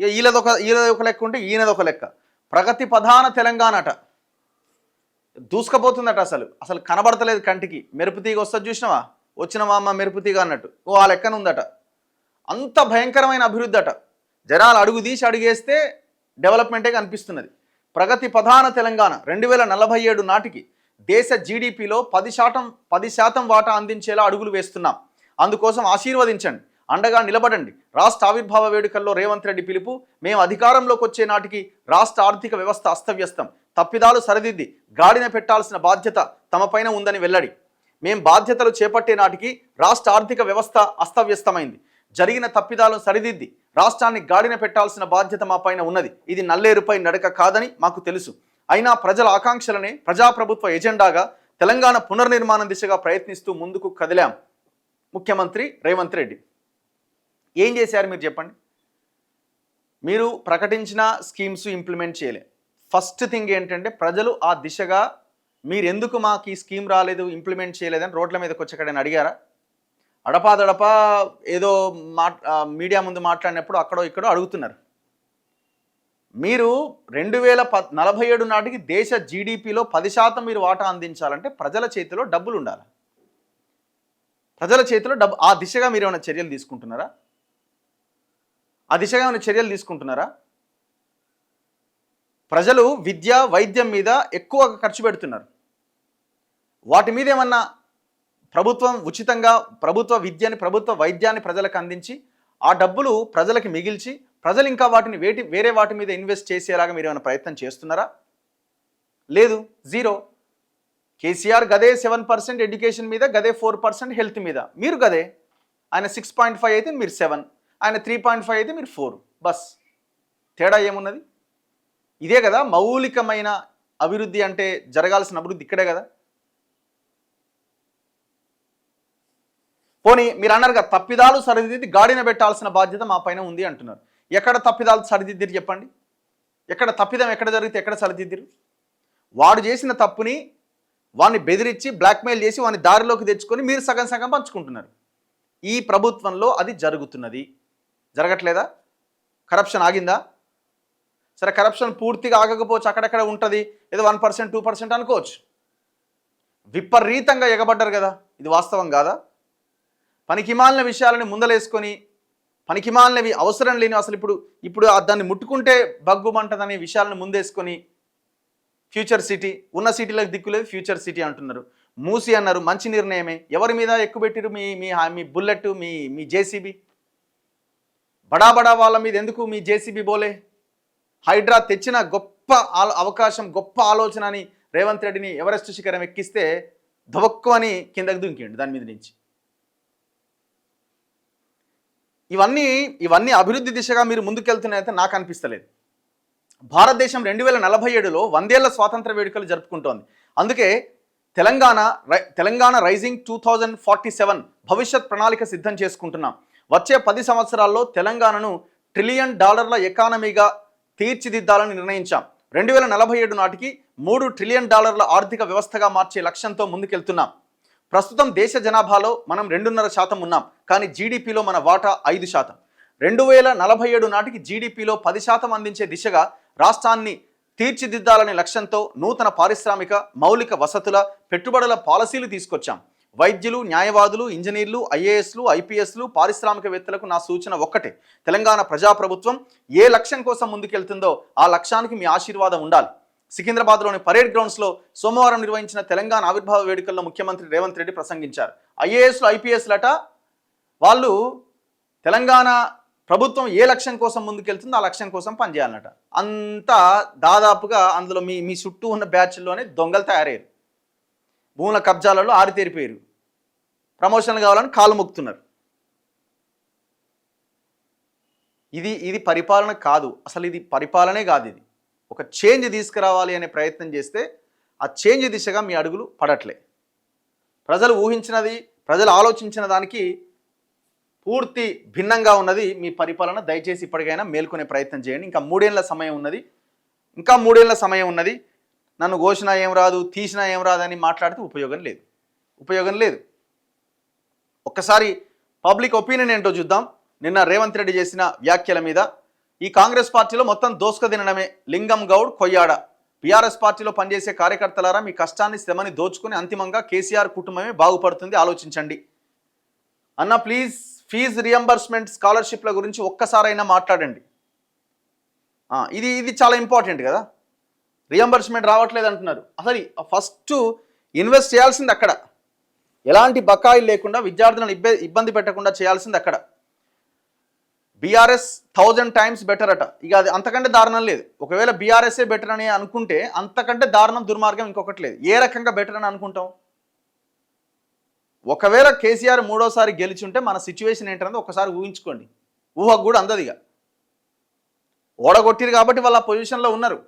ఇక ఈయనది ఒక లెక్క ఉంటే ఈయనది ఒక లెక్క. ప్రగతి ప్రధాన తెలంగాణ అట దూసుకపోతుందట. అసలు కనబడతలేదు కంటికి. మెరుపు తీగ వస్తుంది చూసినావా, వచ్చినవా అమ్మ మెరుపు తీగ అన్నట్టు ఆ లెక్కన ఉందట. అంత భయంకరమైన అభివృద్ధి అట. జనాలు అడుగు తీసి అడుగేస్తే డెవలప్మెంటే కనిపిస్తున్నది. ప్రగతి ప్రధాన తెలంగాణ 2047 నాటికి దేశ జీడిపిలో 10% వాటా అందించేలా అడుగులు వేస్తున్నాం. అందుకోసం ఆశీర్వదించండి, అండగా నిలబడండి. రాష్ట్ర ఆవిర్భావ వేడుకల్లో రేవంత్ రెడ్డి పిలుపు. మేము అధికారంలోకి వచ్చే నాటికి రాష్ట్ర ఆర్థిక వ్యవస్థ అస్తవ్యస్తం, తప్పిదాలు సరిదిద్ది గాడిన పెట్టాల్సిన బాధ్యత తమపైన ఉందని వెల్లడి. మేం బాధ్యతలు చేపట్టే నాటికి రాష్ట్ర ఆర్థిక వ్యవస్థ అస్తవ్యస్తమైంది. జరిగిన తప్పిదాలను సరిదిద్ది రాష్ట్రాన్ని గాడిన పెట్టాల్సిన బాధ్యత మా పైన ఉన్నది. ఇది నల్లేరుపై నడక కాదని మాకు తెలుసు. అయినా ప్రజల ఆకాంక్షలనే ప్రజాప్రభుత్వ ఎజెండాగా తెలంగాణ పునర్నిర్మాణం దిశగా ప్రయత్నిస్తూ ముందుకు కదిలాం. ముఖ్యమంత్రి రేవంత్ రెడ్డి ఏం చేశారు మీరు చెప్పండి? మీరు ప్రకటించిన స్కీమ్స్ ఇంప్లిమెంట్ చేయలే. ఫస్ట్ థింగ్ ఏంటంటే ప్రజలు ఆ దిశగా మీరు ఎందుకు మాకు ఈ స్కీమ్ రాలేదు, ఇంప్లిమెంట్ చేయలేదని రోడ్ల మీదకి వచ్చి ఎక్కడైనా అడిగారా? అడపాదడపా ఏదో మీడియా ముందు మాట్లాడినప్పుడు అక్కడో ఇక్కడో అడుగుతున్నారు. మీరు 2047 నాటికి దేశ జీడిపిలో 10% మీరు వాటా అందించాలంటే ప్రజల చేతిలో డబ్బులు ఉండాలి. ప్రజల చేతిలో డబ్బు. ఆ దిశగా మీరు ఏమైనా చర్యలు తీసుకుంటున్నారా? ప్రజలు విద్య వైద్యం మీద ఎక్కువ ఖర్చు పెడుతున్నారు. వాటి మీద ఏమన్నా ప్రభుత్వం ఉచితంగా ప్రభుత్వ విద్యని ప్రభుత్వ వైద్యాన్ని ప్రజలకు అందించి ఆ డబ్బులు ప్రజలకు మిగిల్చి ప్రజలు ఇంకా వాటిని వేరే వాటి మీద ఇన్వెస్ట్ చేసేలాగా మీరు ఏమైనా ప్రయత్నం చేస్తున్నారా? లేదు, జీరో. కేసీఆర్ గదే 7% ఎడ్యుకేషన్ మీద, గదే 4% హెల్త్ మీద. మీరు గదే. ఆయన 6.5 అయితే మీరు 7, ఆయన 3.5 అయితే మీరు 4. బస్. తేడా ఏమున్నది? ఇదే కదా మౌలికమైన అభివృద్ధి అంటే. జరగాల్సిన అభివృద్ధి ఇక్కడే కదా. పోనీ మీరు అన్నారు కదా తప్పిదాలు సరిదిద్ది గాడిన పెట్టాల్సిన బాధ్యత మా పైన ఉంది అంటున్నారు. ఎక్కడ తప్పిదాలు సరిదిద్దిరు చెప్పండి? ఎక్కడ తప్పిదం ఎక్కడ జరిగితే ఎక్కడ సరిదిద్దిరు? వాడు చేసిన తప్పుని వాడిని బెదిరించి బ్లాక్మెయిల్ చేసి వాడిని దారిలోకి తెచ్చుకొని మీరు సగం సగం పంచుకుంటున్నారు. ఈ ప్రభుత్వంలో అది జరుగుతున్నది. జరగట్లేదా? కరప్షన్ ఆగిందా? సరే, కరప్షన్ పూర్తిగా ఆగకపోవచ్చు, అక్కడక్కడ ఉంటుంది. ఏదో 1% 2% అనుకోవచ్చు. విపరీతంగా ఎగబడ్డారు కదా. ఇది వాస్తవం కాదా? పనికిమాలిన విషయాలని ముందలేసుకొని పనికిమాలినవి అవసరం లేని అసలు ఇప్పుడు దాన్ని ముట్టుకుంటే బగ్గుమంటదనే విషయాలను ముందేసుకొని ఫ్యూచర్ సిటీ, ఉన్న సిటీలకు దిక్కులేదు ఫ్యూచర్ సిటీ అంటున్నారు. మూసి అన్నారు, మంచి నిర్ణయమే. ఎవరి మీద ఎక్కువ పెట్టిరు? మీ బుల్లెట్, మీ జేసీబీ. బడా వాళ్ళ మీద ఎందుకు మీ జేసీబీ బోలే? హైడ్రా తెచ్చిన గొప్ప అవకాశం, గొప్ప ఆలోచన అని రేవంత్ రెడ్డిని ఎవరెస్ట్ శిఖరం ఎక్కిస్తే ధవక్కు అని కిందకు దుంకిండు దాని మీద నుంచి. ఇవన్నీ అభివృద్ధి దిశగా మీరు ముందుకెళ్తున్నారైతే నాకు అనిపిస్తలేదు. భారతదేశం 2047లో 100 ఏళ్ల స్వాతంత్ర వేడుకలు జరుపుకుంటోంది. అందుకే తెలంగాణ రైజింగ్ 2047 భవిష్యత్ ప్రణాళిక సిద్ధం చేసుకుంటున్నాం. వచ్చే 10 సంవత్సరాల్లో తెలంగాణను $1 ట్రిలియన్ ఎకానమీగా తీర్చిదిద్దాలని నిర్ణయించాం. 2047 నాటికి $3 ట్రిలియన్ ఆర్థిక వ్యవస్థగా మార్చే లక్ష్యంతో ముందుకెళ్తున్నాం. ప్రస్తుతం దేశ జనాభాలో మనం 2.5% ఉన్నాం, కానీ జీడిపిలో మన వాటా 5%. 2047 నాటికి జీడిపిలో 10% అందించే దిశగా రాష్ట్రాన్ని తీర్చిదిద్దాలనే లక్ష్యంతో నూతన పారిశ్రామిక మౌలిక వసతుల పెట్టుబడుల పాలసీలు తీసుకొచ్చాం. వైద్యులు, న్యాయవాదులు, ఇంజనీర్లు, ఐఏఎస్లు, ఐపీఎస్లు, పారిశ్రామికవేత్తలకు నా సూచన ఒక్కటే: తెలంగాణ ప్రజాప్రభుత్వం ఏ లక్ష్యం కోసం ముందుకెళ్తుందో ఆ లక్ష్యానికి మీ ఆశీర్వాదం ఉండాలి. సికింద్రాబాద్లోని పరేడ్ గ్రౌండ్స్లో సోమవారం నిర్వహించిన తెలంగాణ ఆవిర్భావ వేడుకల్లో ముఖ్యమంత్రి రేవంత్ రెడ్డి ప్రసంగించారు. ఐఏఎస్లు, ఐపీఎస్లట వాళ్ళు తెలంగాణ ప్రభుత్వం ఏ లక్ష్యం కోసం ముందుకెళ్తుందో ఆ లక్ష్యం కోసం పనిచేయాలన్నట. అంతా దాదాపుగా అందులో మీ చుట్టూ ఉన్న బ్యాచ్ల్లోనే దొంగలు తయారయ్యారు. భూముల కబ్జాలలో ఆరితేరిపోయారు. ప్రమోషన్లు కావాలని కాలు మొక్కుతున్నారు. ఇది పరిపాలన కాదు. అసలు ఇది పరిపాలనే కాదు. ఇది ఒక చేంజ్ తీసుకురావాలి అనే ప్రయత్నం చేస్తే ఆ చేంజ్ దిశగా మీ అడుగులు పడట్లే. ప్రజలు ఊహించినది, ప్రజలు ఆలోచించిన దానికి పూర్తి భిన్నంగా ఉన్నది మీ పరిపాలన. దయచేసి ఇప్పటికైనా మేల్కొనే ప్రయత్నం చేయండి. ఇంకా 3 ఏళ్ల సమయం ఉన్నది. నన్ను ఘోషణ ఏం రాదు, తీసినా ఏం రాదు అని మాట్లాడితే ఉపయోగం లేదు. ఒక్కసారి పబ్లిక్ ఒపీనియన్ ఏంటో చూద్దాం. నిన్న రేవంత్ రెడ్డి చేసిన వ్యాఖ్యల మీద ఈ కాంగ్రెస్ పార్టీలో మొత్తం దోసుక తినడమే. లింగం గౌడ్ కొయ్యాడ. బీఆర్ఎస్ పార్టీలో పనిచేసే కార్యకర్తలారా, మీ కష్టాన్ని శ్రమని దోచుకుని అంతిమంగా కేసీఆర్ కుటుంబమే బాగుపడుతుంది, ఆలోచించండి. అన్న ప్లీజ్ ఫీజు రియంబర్స్మెంట్ స్కాలర్షిప్ల గురించి ఒక్కసారైనా మాట్లాడండి. ఇది ఇది చాలా ఇంపార్టెంట్ కదా. రియంబర్స్మెంట్ రావట్లేదు అంటున్నారు. అసలు ఫస్ట్ ఇన్వెస్ట్ చేయాల్సింది అక్కడ, ఎలాంటి బకాయిలు లేకుండా విద్యార్థులను ఇబ్బంది పెట్టకుండా చేయాల్సింది అక్కడ. బీఆర్ఎస్ 1000 times బెటర్ అట. ఇక అది అంతకంటే దారుణం లేదు. ఒకవేళ బీఆర్ఎస్ఏ బెటర్ అని అనుకుంటే అంతకంటే దారుణం దుర్మార్గం ఇంకొకటి లేదు. ఏ రకంగా బెటర్ అని అనుకుంటాం? ఒకవేళ కేసీఆర్ మూడోసారి గెలిచుంటే మన సిచ్యువేషన్ ఏంటన్నది ఒకసారి ఊహించుకోండి. ఊహకు కూడా అందదు. ఇక ఓడగొట్టిరు కాబట్టి వాళ్ళ పొజిషన్లో ఉన్నారు.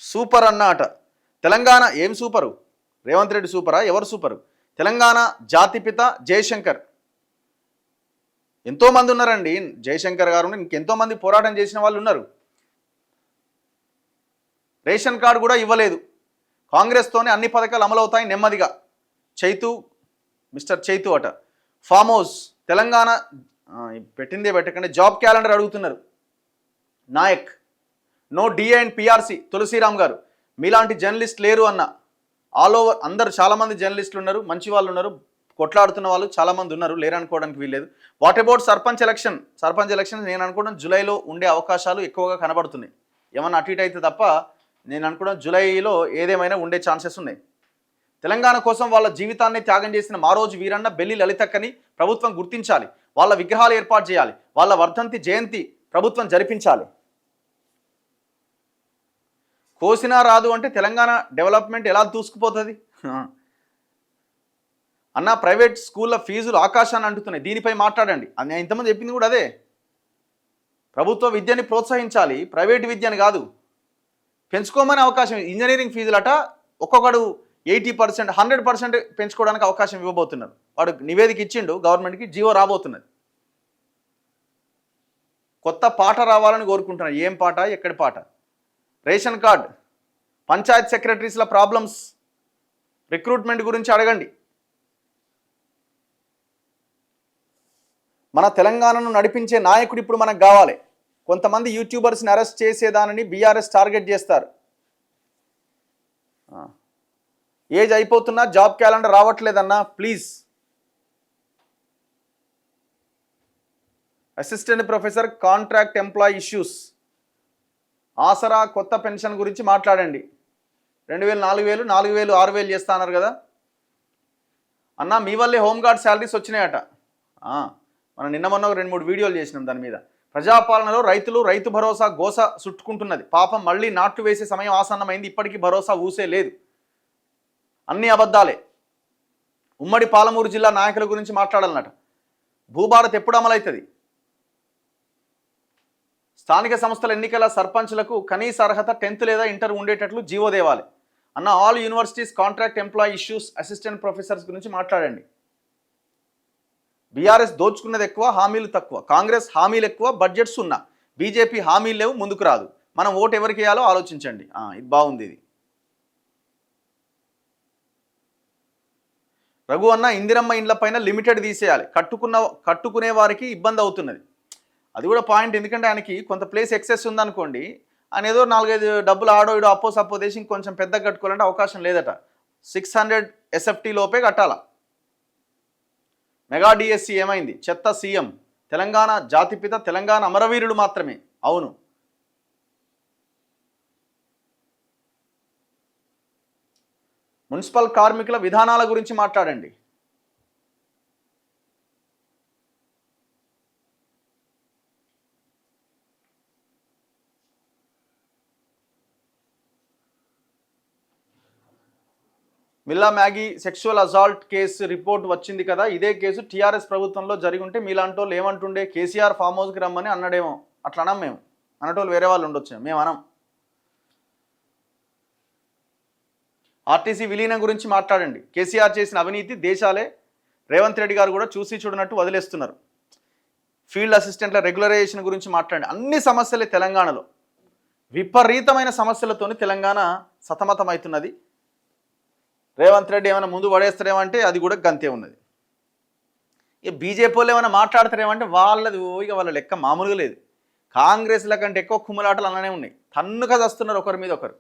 సూపర్ అన్న అట. తెలంగాణ ఏం సూపరు? రేవంత్ రెడ్డి సూపరా? ఎవరు సూపరు? తెలంగాణ జాతిపిత జయశంకర్. ఎంతోమంది ఉన్నారండి. జయశంకర్ గారు ఇంకెంతోమంది పోరాటం చేసిన వాళ్ళు ఉన్నారు. రేషన్ కార్డు కూడా ఇవ్వలేదు. కాంగ్రెస్తోనే అన్ని పథకాలు అమలవుతాయి నెమ్మదిగా. మిస్టర్ చైతు అట. ఫామ్ హౌస్ తెలంగాణ పెట్టిందే పెట్టకండి. జాబ్ క్యాలెండర్ అడుగుతున్నారు. Nayak no DA and PRC. Tulasiram garu మీలాంటి జర్నలిస్ట్ లేరు అన్న. ఆల్ ఓవర్ అందరు చాలామంది జర్నలిస్టులు ఉన్నారు, మంచి వాళ్ళు ఉన్నారు, కొట్లాడుతున్న వాళ్ళు చాలామంది ఉన్నారు, లేరనుకోవడానికి వీల్లేదు. What about sarpanch election? Sarpanch election నేను అనుకోవడం జూలైలో ఉండే అవకాశాలు ఎక్కువగా కనబడుతున్నాయి. ఏమన్నా అటు ఇటు అయితే తప్ప నేను అనుకోవడం జూలైలో ఏదేమైనా ఉండే ఛాన్సెస్ ఉన్నాయి. తెలంగాణ కోసం వాళ్ళ జీవితాన్ని త్యాగం చేసిన మారోజు వీరన్న, బెల్లి లలితక్కని ప్రభుత్వం గుర్తించాలి. వాళ్ళ విగ్రహాలు ఏర్పాటు చేయాలి. వాళ్ళ వర్ధంతి జయంతి ప్రభుత్వం జరిపించాలి. కోసినా రాదు అంటే తెలంగాణ డెవలప్మెంట్ ఎలా దూసుకుపోతుంది అన్న? ప్రైవేట్ స్కూళ్ళ ఫీజులు ఆకాశాన్ని అంటున్నాయి. దీనిపై మాట్లాడండి. నేను ఇంతమంది చెప్పింది కూడా అదే. ప్రభుత్వ విద్యని ప్రోత్సహించాలి, ప్రైవేట్ విద్యని కాదు. పెంచుకోమని అవకాశం. ఇంజనీరింగ్ ఫీజులట ఒక్కొక్కడు 80%, 100% పెంచుకోవడానికి అవకాశం ఇవ్వబోతున్నారు. వాడు నివేదిక ఇచ్చిండు గవర్నమెంట్కి, జీవో రాబోతున్నది. కొత్త పాట రావాలని కోరుకుంటున్నారు. ఏం పాట? ఎక్కడి పాట? రేషన్ కార్డ్, పంచాయత్ సెక్రటరీస్ల ప్రాబ్లమ్స్, రిక్రూట్మెంట్ గురించి అడగండి. మన తెలంగాణను నడిపించే నాయకుడు ఇప్పుడు మనకు కావాలి. కొంతమంది యూట్యూబర్స్ని అరెస్ట్ చేసేదానని బీఆర్ఎస్ టార్గెట్ చేస్తారు. ఏజ్ అయిపోతున్నా జాబ్ క్యాలెండర్ రావట్లేదన్నా please. Assistant professor contract employee issues, Aasara కొత్త పెన్షన్ గురించి మాట్లాడండి. 2000, 4000, 4000, 6000 చేస్తా అన్నారు కదా అన్న. మీ వల్లే హోంగార్డ్ శాలరీస్ వచ్చినాయట. మనం నిన్న మొన్న 2-3 వీడియోలు చేసినాం దాని మీద. ప్రజాపాలనలో రైతులు రైతు భరోసా గోస చుట్టుకుంటున్నది. పాపం మళ్ళీ నాట్లు వేసే సమయం ఆసన్నమైంది. ఇప్పటికీ భరోసా ఊసే లేదు. అన్ని అబద్ధాలే. ఉమ్మడి పాలమూరు జిల్లా నాయకుల గురించి మాట్లాడాలన్నట. భూభారత్ ఎప్పుడు అమలవుతుంది? స్థానిక సంస్థల ఎన్నికల సర్పంచ్లకు కనీస అర్హత 10th లేదా ఇంటర్ ఉండేటట్లు జీవో దేవాలి అన్న. All universities contract employee issues, assistant professors గురించి మాట్లాడండి. బీఆర్ఎస్ దోచుకున్నది ఎక్కువ, హామీలు తక్కువ. కాంగ్రెస్ హామీలు ఎక్కువ, బడ్జెట్స్ ఉన్నా. బీజేపీ హామీలు లేవు, ముందుకు రాదు. మనం ఓటు ఎవరికి వేయాలో ఆలోచించండి. ఇది బాగుంది. ఇది రఘు అన్న, ఇందిరమ్మ ఇండ్ల పైన లిమిటెడ్ తీసేయాలి. కట్టుకునే వారికి ఇబ్బంది అవుతున్నది. అది కూడా పాయింట్. ఎందుకంటే ఆయనకి కొంత ప్లేస్ ఎక్సెస్ ఉందనుకోండి, ఆయన ఏదో 4-5 డబ్బులు ఆడో ఇడో అప్పో దేశం కొంచెం పెద్దగా కట్టుకోవాలంటే అవకాశం లేదట. 600 SFT లోపే కట్టాల. మెగా డిఎస్సి ఏమైంది? చెత్త సీఎం. తెలంగాణ జాతిపిత, తెలంగాణ అమరవీరుడు మాత్రమే. అవును. మున్సిపల్ కార్మికుల విధానాల గురించి మాట్లాడండి. మిల్లా Maggi sexual assault case report వచ్చింది కదా. ఇదే కేసు టీఆర్ఎస్ ప్రభుత్వంలో జరిగి ఉంటే మీలాంటి వాళ్ళు ఏమంటుండే? కేసీఆర్ ఫామ్ హౌస్కి రమ్మని అన్నాడేమో. అట్లా అన్నాం మేము. అన్నటోళ్ళు వేరే వాళ్ళు ఉండొచ్చు, మేము అనం. ఆర్టీసీ విలీనం గురించి మాట్లాడండి. కేసీఆర్ చేసిన అవినీతి దేశాలే రేవంత్ రెడ్డి గారు కూడా చూసి చూడనట్టు వదిలేస్తున్నారు. ఫీల్డ్ అసిస్టెంట్ల రెగ్యులరైజేషన్ గురించి మాట్లాడండి. అన్ని సమస్యలే తెలంగాణలో. విపరీతమైన సమస్యలతోని తెలంగాణ సతమతమవుతున్నది. రేవంత్ రెడ్డి ఏమైనా ముందు పడేస్తాడేమంటే అది కూడా గంతే ఉన్నది. ఇక బీజేపీ వాళ్ళు ఏమైనా మాట్లాడతారేమంటే వాళ్ళది ఇక వాళ్ళ లెక్క మామూలుగా లేదు. కాంగ్రెస్ల కంటే ఎక్కువ కుమ్ములాటలు అలానే ఉన్నాయి. తన్నుగా వస్తున్నారు ఒకరి మీద ఒకరు.